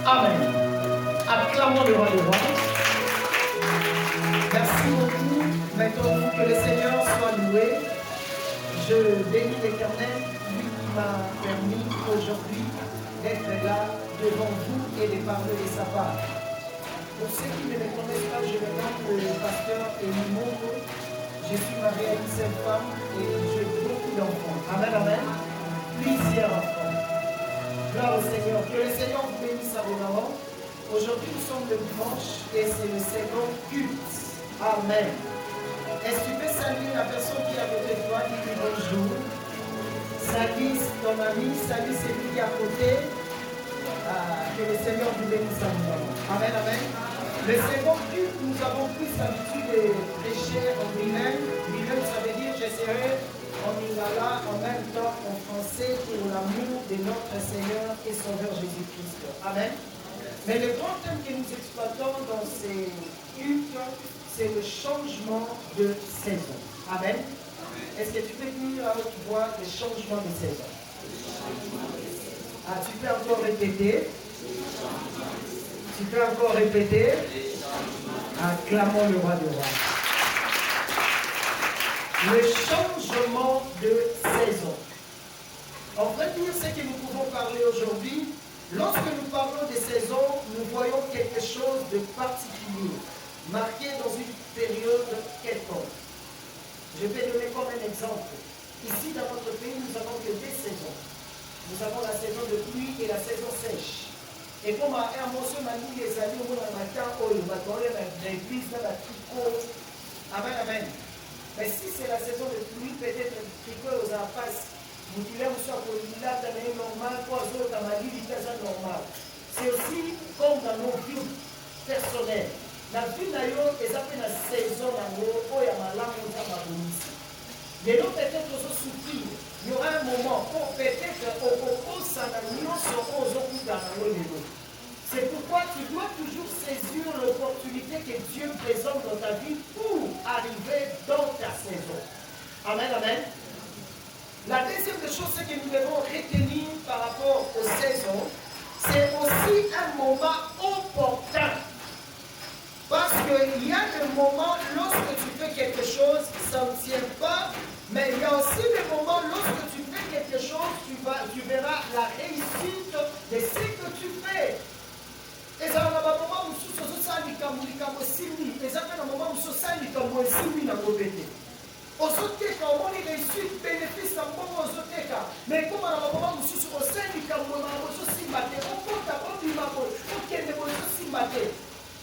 Amen. Acclamons le roi des rois. Merci beaucoup. Mettons-nous que le Seigneur soit loué. Je bénis l'Éternel, lui qui m'a permis aujourd'hui d'être là devant vous et de parler de sa part. Pour ceux qui ne me connaissent pas, je me nomme le pasteur Élie Mongo. Je suis marié à une seule femme et j'ai beaucoup d'enfants. Amen, amen. Plusieurs enfants. Gloire au Seigneur. Que le Seigneur vous bénisse abondamment. Aujourd'hui, nous sommes le dimanche et c'est le second culte. Amen. Est-ce que tu peux saluer la personne qui est à côté de toi, dis-lui bonjour. Salue ton ami, salue celui qui est à côté. Que le Seigneur vous bénisse abondamment. Amen, amen. Le second culte, nous avons plus l'habitude de prêcher en bilingue. Bilingue, ça veut dire j'essaierai en lingala, en même temps en français, pour l'amour de notre Seigneur et Sauveur Jésus-Christ. Amen. Mais le grand thème que nous exploitons dans ces cultes, c'est le changement de saison. Amen. Est-ce que tu peux dire à haute voix le changement de saison? Tu peux encore répéter? Tu peux encore répéter? Acclamons le roi des rois. Le changement de saison. En vrai dire ce que nous pouvons parler aujourd'hui, lorsque nous parlons de saison, nous voyons quelque chose de particulier, marqué dans une période quelconque. Je vais donner comme un exemple. Ici, dans notre pays, nous avons que deux saisons. Nous avons la saison de pluie et la saison sèche. Et comme un morceau m'a dit les amis, on a matin, il va donner l'église dans la tricot. Amen, amen. Mais si c'est la saison de pluie, peut-être le tricot aux impasses. Vous direz, on soit pour l'hiver, dans les normal, trois autres, dans ma vie, c'est normal. C'est aussi comme dans nos vies personnelles. La vie d'ailleurs, ils appellent la saison d'amour, où il y a ma langue, on a ma bonne. Mais nous, peut-être, on se souffrir. Il y aura un moment où peut-être au propos c'est pourquoi tu dois toujours saisir l'opportunité que Dieu présente dans ta vie pour arriver dans ta saison. Amen, amen. La deuxième des choses que nous devons retenir par rapport aux saisons, c'est aussi un moment opportun. Parce qu'il y a des moments lorsque tu fais quelque chose, ça ne tient pas. Mais il y a aussi des moments lorsque tu fais quelque chose, tu verras la réussite de ce que tu fais. Et ça va un moment où tu as un moment où tu as un réussite, bénéfice, mais comme à un moment où tu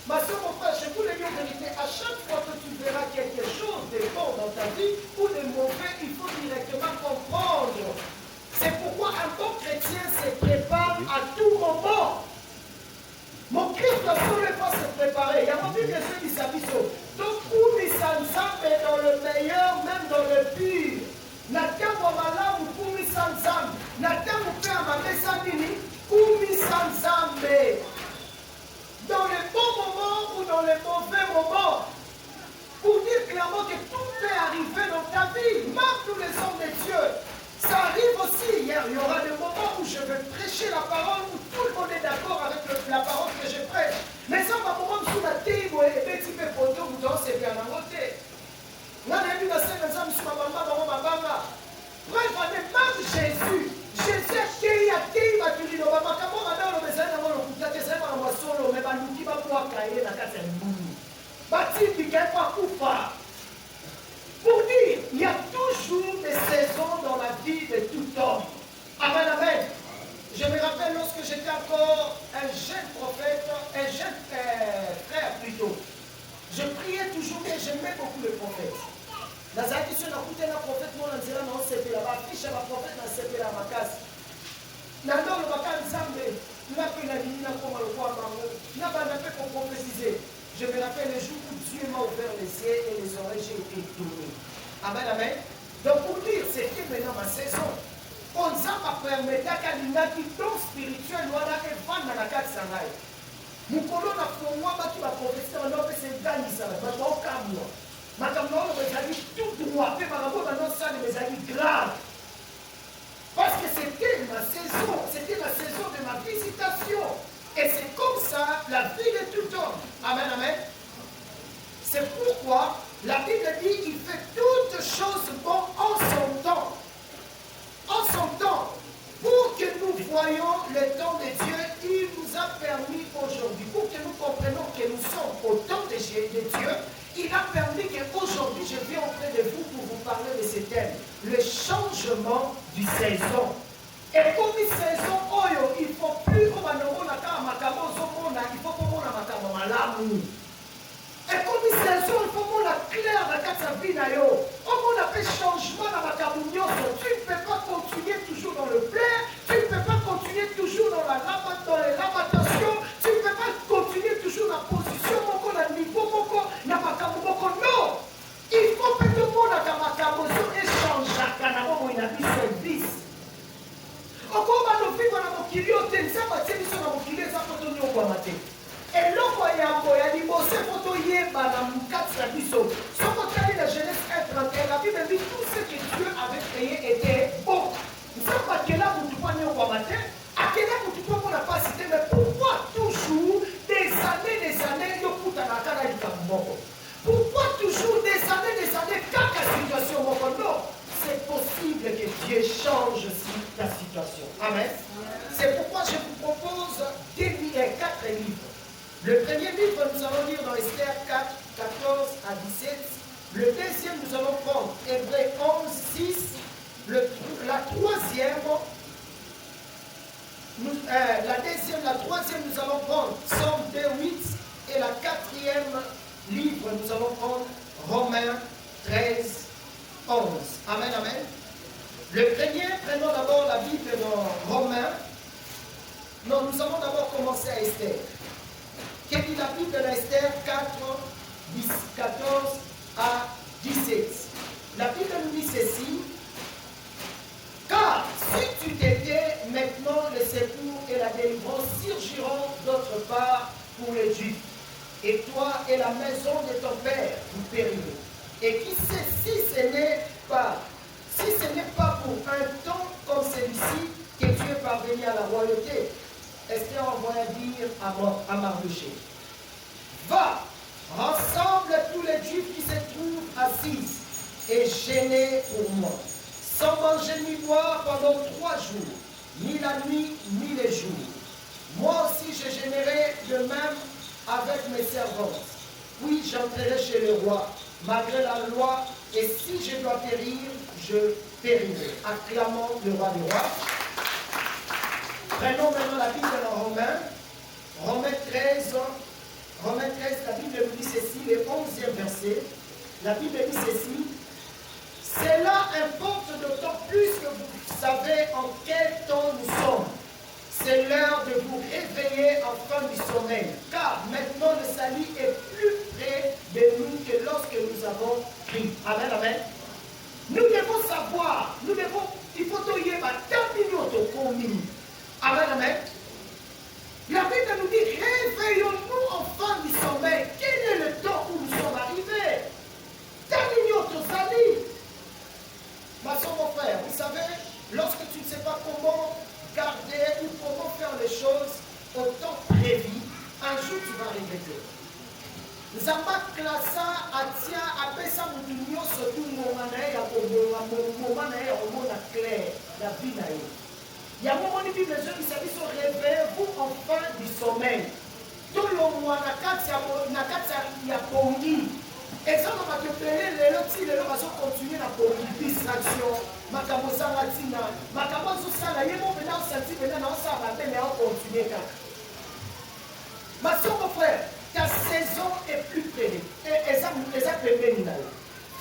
Ma soeur, mon frère, je vous le dis en vérité, à chaque fois que tu verras quelque chose de bon dans ta vie ou de mauvais, il faut directement comprendre. C'est pourquoi un bon chrétien se prépare à tout moment. Mon Christ doit seulement se préparer. Il y a pas plus que ceux qui s'habillent. Donc, où nous sommes dans le meilleur, même dans le pire. Nathan Wamala ou Kumi Sanzam. Nathan ou Père Mamesamini, Kumi Sanzambe. Dans les bons moments ou dans les mauvais moments, pour dire clairement que tout peut arriver dans ta vie, même tous les hommes de Dieu. Ça arrive aussi, il y aura des moments où je vais prêcher la parole, où tout le monde est d'accord avec la parole que je prêche. Mais ça va moment où la table et petit peu pour tout, vous dansez bien en côté. Là, on a vu la scène, nous sommes ma bref, même Jésus a dit à qui va tu dire, pour dire, il y a toujours des saisons dans la vie de tout homme. Amen, amen. Je me rappelle lorsque j'étais encore un jeune prophète, un jeune frère plutôt. Je priais toujours et j'aimais beaucoup le prophète. Dans la question, on a écouté un prophète, on a dit là, non, c'est la fiche à la prophète, on s'est fait la macasse. Dans le bacan, il a pris la ligne, il a comme le roi Marot, il n'a pas fait pour prophétiser. Je me rappelle le jour où Dieu m'a ouvert les yeux et les oreilles, j'ai été tourné. Amen, amen. Donc pour dire, c'était maintenant ma saison. On s'en permet qu'à don spirituel, on a fait vendre dans la carte sangaï. Mon colon a fait moi qui va prophétiser, on a fait c'est gagné ça, mais pas au cas moi. Madame, on a dit tout droit, mais ma dans ça, mais grave. Parce que c'était ma saison félicitations. Et c'est comme ça la vie de tout homme. Amen, amen. C'est pourquoi la Bible dit qu'il fait toutes choses bonnes en son temps. En son temps. Pour que nous voyions le temps de Dieu, il nous a permis aujourd'hui, pour que nous comprenions que nous sommes au temps de Dieu, il a permis qu'aujourd'hui je viens auprès de vous pour vous parler de ce thème, le changement du saison. Et comme une saison, il ne faut plus que il faut que et comme une saison, il faut qu'on a clair dans sa vie. On a fait changement dans ma cabounion. Tu ne peux pas continuer toujours dans le plaid. Tu ne peux pas continuer toujours dans l'amatation. Tu ne peux pas continuer toujours dans la position. Dans le niveau. Non. Il faut que tout le monde a ma cabounion et change. Il a dit service. Encore on va vivre dans mon kilio. Ça va être sur mon kilio. Ça va être au matin. Et l'homme a dit, bon, c'est pour toi, madame, 4 biseaux. Sans contraire, la jeunesse est 31. La Bible dit tout ce que Dieu avait créé était bon. Nous savons pas quel âge vous pouvez au matin, à quel âge vous pouvez n'a pas cité, mais pourquoi toujours des années, pourquoi toujours des années, quand la situation non, c'est possible que Dieu change la situation. Amen. C'est pourquoi je vous propose 4 livres. Le premier livre, nous allons lire dans Esther 4, 14 à 17. Le deuxième, nous allons prendre Hébreux 11, 6. La troisième, nous allons prendre Psaume 2, 8. Et la quatrième livre, nous allons prendre Romains 13, 11. Amen, amen. Le premier, prenons d'abord la Bible dans Romains. Non, nous allons d'abord commencer à Esther. Quelle est la Bible de Esther 4, 14 à 17. La Bible nous dit ceci. Car si tu t'étais, maintenant le secours et la délivrance surgiront d'autre part pour les Juifs. Et toi et la maison de ton père, vous périrez. Et qui sait si ce n'est pas pour un temps comme celui-ci que tu es parvenu à la royauté. Esther envoya dire à Mardochée, va, rassemble tous les Juifs qui se trouvent assis et gênés pour moi, sans manger ni boire pendant 3 jours, ni la nuit, ni les jours. Moi aussi je gênerai de même avec mes servantes. Puis j'entrerai chez le roi, malgré la loi, et si je dois périr, je périrai. Acclamons le roi des rois. Prenons maintenant la Bible dans Romains. Romains 13, la Bible nous dit ceci, le 11e verset. La Bible dit ceci. Cela importe d'autant plus que vous savez en quel temps nous sommes. C'est l'heure de vous réveiller enfin du sommeil. Car maintenant le salut est plus près de nous que lorsque nous avons pris. Amen, amen. Nous devons savoir, il faut te dire, amen, amen. La Bible nous dit, réveillons-nous enfin du sommeil. Quel est le temps où nous sommes arrivés? Ma soeur, mon frère, vous savez, lorsque tu ne sais pas comment garder ou comment faire les choses au temps prévu, un jour tu vas regretter. Zamba klasa atia apesa mutunyo sotu momana ya momana ya omona clair la vie na yo. Il y a un moment où les gens qui sont réveillés-vous enfin du sommeil. Tout le monde na pongi. Et ça, on va te plaire, les gens vont continuer à pongi, distraction, makamo sangatina, makamo susana, yemo venant sentir venant dans ça, mais on continue. Ma soeur, mon frère, ta saison est plus près. Et ça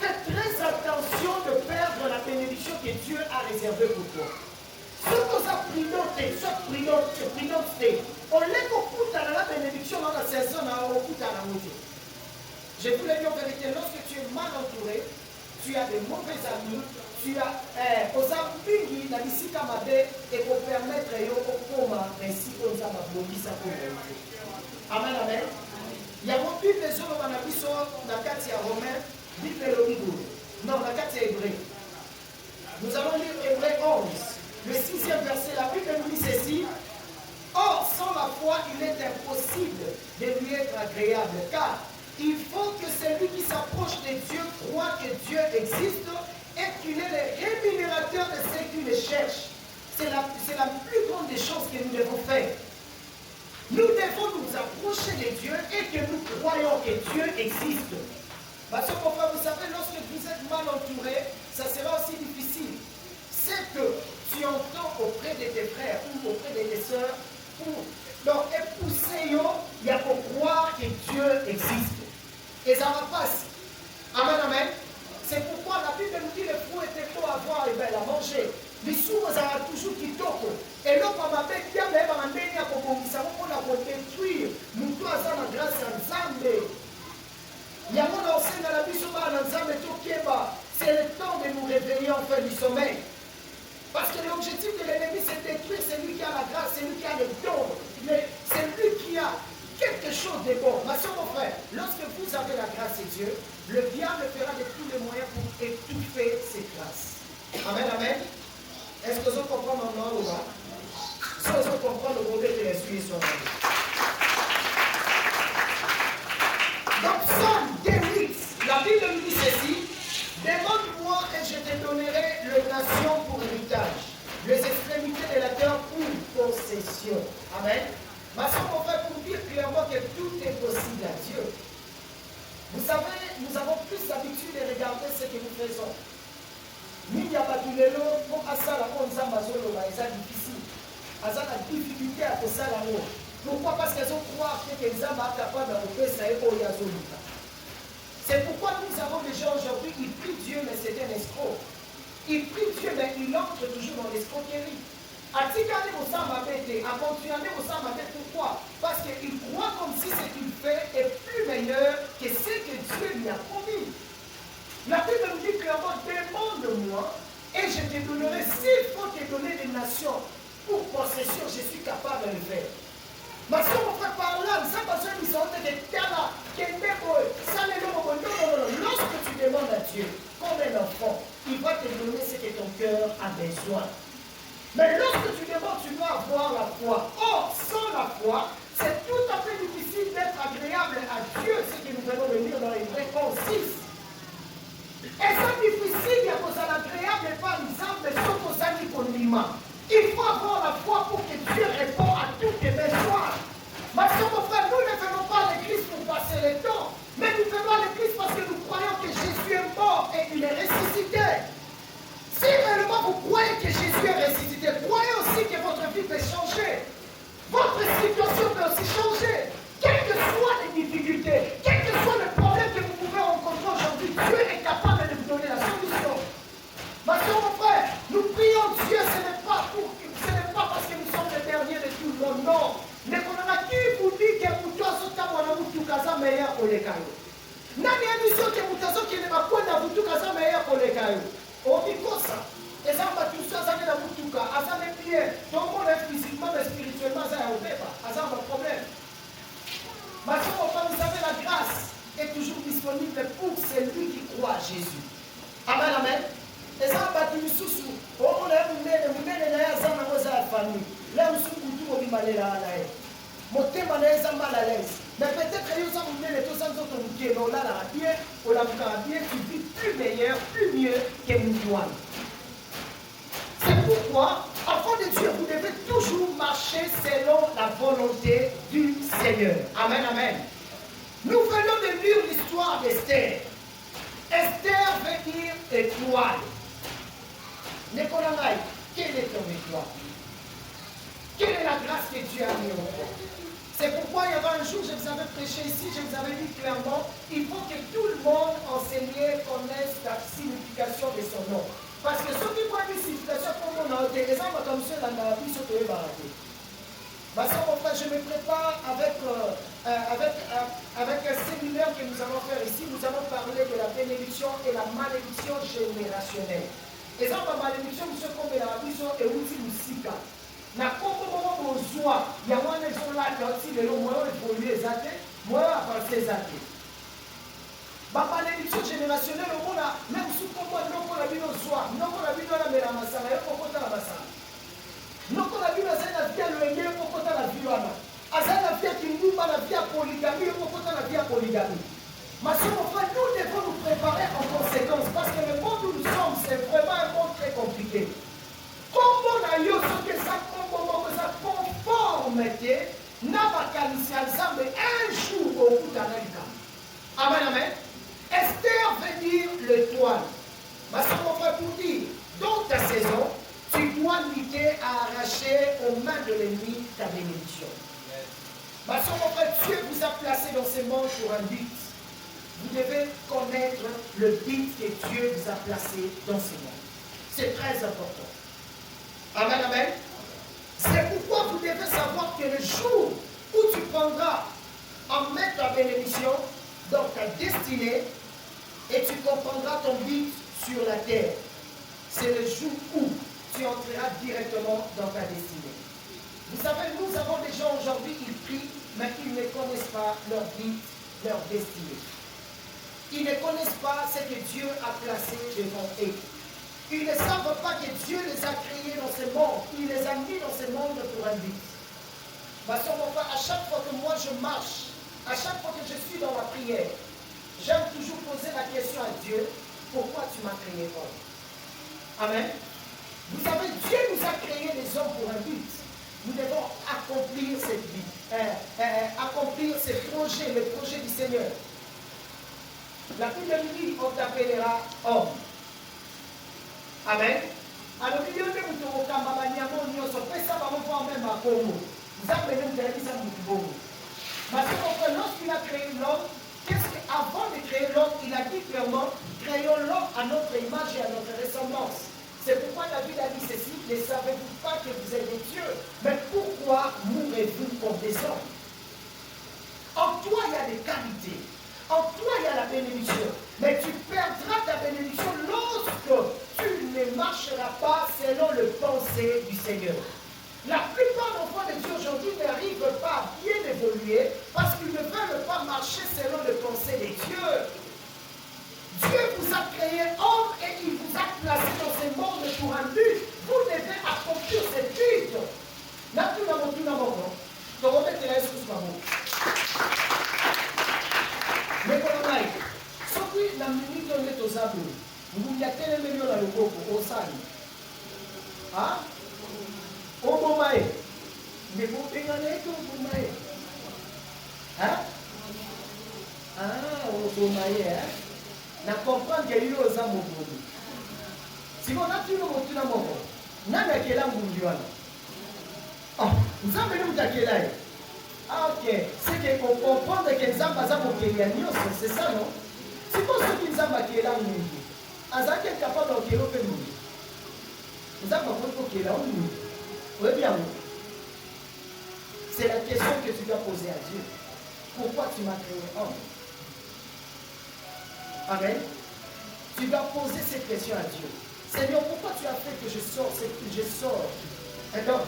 fais très attention de perdre la bénédiction que Dieu a réservée pour toi. Ce que ça prinote, on lève au coup à la bénédiction dans la saison, au coup à la moitié. Je vous l'ai dit en vérité, lorsque tu es mal entouré, tu as de mauvais amis, tu as aux amis la visite à ma et pour permettre au coma, ainsi qu'on a ma ça pour amen, amen. Il y a mon Bible des hommes dans la Bible, dans la carte Romain, Bible le non, la carte Hébreu. Nous allons lire Hébreu 11. Le 6e verset, la Bible nous dit ceci. Or, agréable. Car il faut que celui qui s'approche de Dieu croit que Dieu existe et qu'il est le rémunérateur de ceux qui le cherchent. C'est la plus grande des choses que nous devons faire. Nous devons nous approcher de Dieu et que nous croyons que Dieu existe. Parce que, mon frère, vous savez, lorsque vous êtes mal entouré, ça sera aussi difficile. C'est que tu entends auprès de tes frères ou auprès de tes sœurs, donc épousser, il y a pour croire que Dieu existe. Et ça va passer. Amen, amen. C'est pourquoi la Bible nous dit le fruit était beau à voir et belle à manger. Les sourds ont toujours qui toquent. Et là, on m'a dit, bien, mais on m'a dit, on a détruire. Nous tous, à la grâce à Nzambe. Il y a mon enseigne à la vie sur Nzambe Tokieba. C'est le temps de nous réveiller en fin du sommeil. Parce que l'objectif de l'ennemi, c'est de détruire celui qui a la grâce, celui qui a le don, c'est lui qui a quelque chose de bon. Ma soeur, mon frère, lorsque vous avez la grâce de Dieu, le diable fera de tous les moyens pour étouffer ses grâces. Amen, amen. Est-ce que vous comprenez maintenant ou pas? Si vous comprenez, le modèle de l'esprit sur la vie. Donc, Psaume 2:8, la Bible nous dit ceci. Demande-moi et je te donnerai les nations pour héritage, les extrémités de la terre pour possession. Amen. Ma soeur, mon frère, pour dire clairement que tout est possible à Dieu. Vous savez, nous avons plus l'habitude de regarder ce que nous faisons. Nous, il y a pas de l'élo, pour ça, la c'est difficile. Ça a la difficulté à faire ça là-haut. Pourquoi? Parce qu'elles ont croire que les hommes sont capables de faire ça et pour y aller. C'est pourquoi nous avons des gens aujourd'hui, ils prient Dieu, mais c'est un escroc. Ils prient Dieu, mais ils entrent toujours dans l'escroquerie. À Tikane au Samabete, à continuer au Samabete, pourquoi? Parce qu'il croit comme si ce qu'il fait est plus meilleur que ce que Dieu lui a promis. La Bible nous dit clairement, demande-moi et je te donnerai, s'il faut te donner des nations pour possession, je suis capable de le faire. Ma soeur, mon frère, par là, ça va se dire que lorsque tu demandes à Dieu, comme un enfant, il va te donner ce que ton cœur a besoin. Mais lorsque tu demandes, tu dois avoir la foi. Or, sans la foi, c'est tout à fait difficile d'être agréable à Dieu, ce que nous allons lire dans les Hébreux 6. Et c'est difficile à cause de l'agréable et pas l'exemple, sauf aux amis qu'on lima. Il faut avoir la foi pour que Dieu réponde à tous tes besoins. Ma soeur, mon frère, nous ne faisons pas l'église pour passer le temps, mais nous faisons l'église parce que nous croyons que Jésus est mort et il est ressuscité. Si réellement vous croyez que Jésus est ressuscité, croyez aussi que votre vie peut changer. Votre situation peut aussi changer. Quelles que soient les difficultés, quel que soit le problème que vous pouvez rencontrer aujourd'hui, Dieu est capable de vous donner la solution. Ma soeur, mon frère, nous prions Dieu, ce n'est pas parce que nous sommes les derniers de tout le monde, non. Mais qu'on a qui vous dit que vous tous vous kaza meilleur pour les cailloux. Nani a mission que vous tous qui ne va pas vous tout kaza meilleur pour les cailloux. On dit quoi ça? Et ça va tout ça, ça vient dans tout cas. À ça les pieds, tout le monde est physiquement mais spirituellement, ça n'a pas. À ça va problème. Ma soeur, mon frère, vous savez, la grâce est toujours disponible pour celui qui croit à Jésus. Amen, amen. Et ça va tout sous. On a une famille. Là, nous sommes tous au Bimalera. Mon thème est mal à l'aise. Mais peut-être que nous avons les tous autres qui sont là, bien, ou la bien, qui vit plus meilleur, plus mieux que nous. C'est pourquoi, enfant de Dieu, vous devez toujours marcher selon la volonté du Seigneur. Amen, amen. Nous venons de lire l'histoire d'Esther. Esther veut dire étoile. Nekolangai, quelle est ton étoile? Quelle est la grâce que Dieu a mis au monde? C'est pourquoi il y avait un jour, je vous avais prêché ici, je vous avais dit clairement, il faut que tout le monde enseignait, connaisse la signification de son nom. Parce que ceux qui voient une signification pour mon nom, les gens comme ceux-là, la vie se peut barater. Ma soeur, mon frère, je me prépare avec un séminaire que nous allons faire ici. Nous allons parler de la bénédiction et la malédiction générationnelle. Et ça, la malédiction, nous sommes comme la vie et aussi nous sika. Na kombo momo bozwa ya wana zola yoti lelo moyo évoluer zate moyo avancer zate ba malédiction générationnelle au monde même sous kombo noko la bino zwa noko la bino la mera masala yo kokota la basala noko la bino zena via loenge kokota la vilwana azana via kindumba la via polygamie kokota polygamie. Ma soeur, mon frère, nous devons nous préparer en conséquence parce que le monde où nous sommes, c'est vraiment un monde très compliqué. Comment on a eu ce que ça conformité n'a pas qualifié ensemble un jour au bout d'un an. Amen, amen. Esther veut dire le toile. Ma soeur, mon frère, pour dire, dans ta saison, tu dois lutter à arracher aux mains de l'ennemi ta bénédiction. Ma soeur, mon frère, Dieu vous a placé dans ce monde pour un but. Vous devez connaître le but que Dieu vous a placé dans ce monde. C'est très important. Amen, amen. C'est pourquoi vous devez savoir que le jour où tu prendras en main ta bénédiction dans ta destinée et tu comprendras ton but sur la terre, c'est le jour où tu entreras directement dans ta destinée. Vous savez, nous avons des gens aujourd'hui, ils prient, mais ils ne connaissent pas leur but, leur destinée. Ils ne connaissent pas ce que Dieu a placé devant eux. Ils ne savent pas que Dieu les a créés dans ce monde. Il les a mis dans ce monde pour un but. Ma soeur, mon frère, à chaque fois que moi je marche, à chaque fois que je suis dans la prière, j'aime toujours poser la question à Dieu, pourquoi tu m'as créé homme? Amen. Vous savez, Dieu nous a créé les hommes pour un but. Nous devons accomplir cette vie, accomplir ces projets, le projet du Seigneur. La Bible dit, on t'appellera homme. Amen. Alors, il y a des gens qui ont lorsqu'il a créé l'homme, avant de créer l'homme, il a dit clairement, créons l'homme à notre image et à notre ressemblance. C'est pourquoi David a dit ceci, ne savez-vous pas que vous êtes des dieux? Mais pourquoi mourrez-vous comme des hommes? En toi, il y a des qualités. En toi, il y a la bénédiction. Mais tu perdras ta bénédiction lorsque tu ne marcheras pas selon le pensée du Seigneur. La plupart d'enfants de Dieu aujourd'hui n'arrivent pas à bien évoluer parce qu'ils ne veulent pas marcher selon le pensée de Dieu. Dieu vous a créé homme et il vous a placé dans ce monde pour un but. Vous devez accomplir ce but. Mais comme on a dit, ce qui la minute on est aux abus, vous y a tellement mieux dans le groupe, au sali. Ah? Au Bomae. Mais vous payez au Bomae. Hein? Ah, au Bomae, hein? Na comprendre que yo za mobodu. Si on a tout le monde tout le monde, nana kela ngundiwana. Oh, nzambe nous takela. Ah ok, c'est que on comprend que nzamba za mokelia nyonso, c'est ça non? Si vous ceux qui nzamba kela ngundu, azaki capable de kelo pe ngundu. Nzamba ko kela ngundu. Oui bien. C'est la question que tu dois poser à Dieu. Pourquoi tu m'as créé homme? Amen. Tu dois poser cette question à Dieu. Seigneur, pourquoi tu as fait que je sors? Et donc,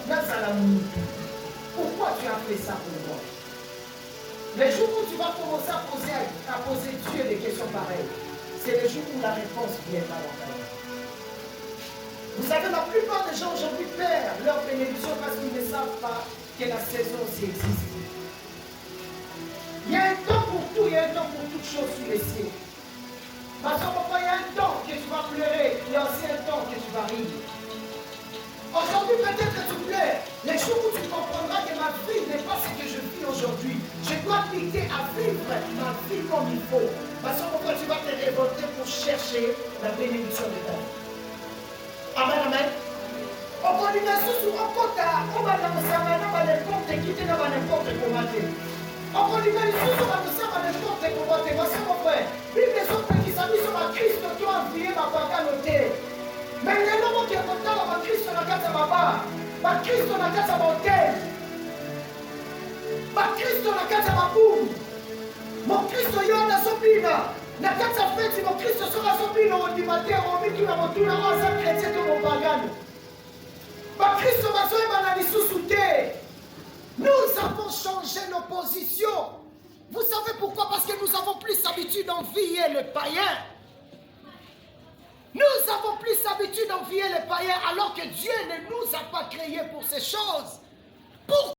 pourquoi tu as fait ça pour moi? Le jour où tu vas commencer à poser Dieu des questions pareilles, c'est le jour où la réponse viendra dans ta vie. Vous savez, la plupart des gens aujourd'hui perdent leur bénédiction parce qu'ils ne savent pas que la saison aussi existe. Il y a un temps pour tout, il y a un temps pour toute chose sur les cieux. Parce qu'il y a un temps que tu vas pleurer, il y a aussi un temps que tu vas rire. Aujourd'hui, peut-être que tu pleures. Les jours où tu comprendras que ma vie n'est pas ce que je vis aujourd'hui. Je dois lutter à vivre ma vie comme il faut. Parce que tu vas te révolter pour chercher la bénédiction de ta vie. Amen, amen. On va lui dire souvent, on va n'importe qui, n'importe comment. On va lui dire souvent, n'importe comment. Voici mon frère. Bible sont qui s'habillent sur ma Christ, tu as envié ma baganoté. Mais les noms qui est content, ma Christ sur la carte à ma barre. Ma Christ sur la carte à mon hôtel. Ma Christ sur la carte à ma boum. Mon Christ sur la sopina. La carte à fête, mon Christ sur la sopina. On dit matin, on dit tout la monture, on s'est chrétien de mon bagano. Ma Christ sur la sopina. Nous avons changé nos positions. Vous savez pourquoi? Parce que nous avons plus l'habitude d'envier le païen. Nous avons plus l'habitude d'envier les païens alors que Dieu ne nous a pas créés pour ces choses.